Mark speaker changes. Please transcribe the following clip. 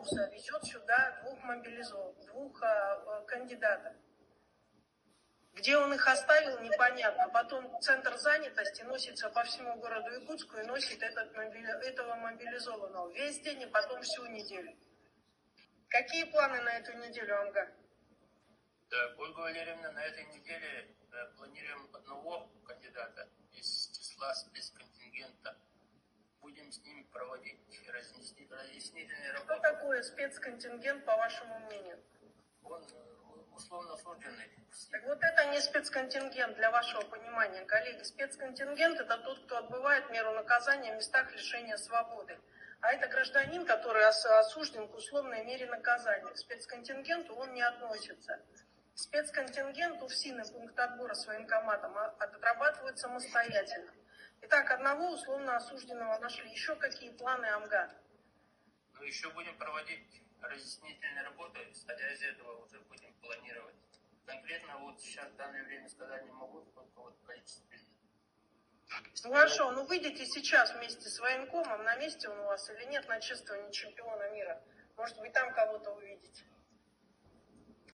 Speaker 1: автобуса везет сюда двух кандидатов. Где он их оставил, непонятно. Потом центр занятости носится по всему городу Якутску и носит этого мобилизованного весь день и потом всю неделю. Какие планы на эту неделю, Амга?
Speaker 2: Да, Ольга Валерьевна, на этой неделе планируем одного кандидата из числа спецконтингента. Будем с ним проводить разъяснительные работы.
Speaker 1: Что такое спецконтингент, по вашему мнению?
Speaker 2: Он условно осужденный.
Speaker 1: Так вот это не спецконтингент для вашего понимания, коллеги. Спецконтингент – это тот, кто отбывает меру наказания в местах лишения свободы. А это гражданин, который осужден к условной мере наказания. К спецконтингенту он не относится. Спецконтингент УФСИН и пункт отбора с военкоматом отрабатывают самостоятельно. Итак, одного условно осужденного нашли. Еще какие планы, Амга?
Speaker 2: Ну, еще будем проводить разъяснительные работы, исходя из этого уже будем планировать. Конкретно вот сейчас в данное время сказать не могу, сколько вот количество.
Speaker 1: Хорошо, ну выйдите сейчас вместе с военкомом, на месте он у вас или нет на чествование чемпиона мира. Может быть, там кого-то увидите.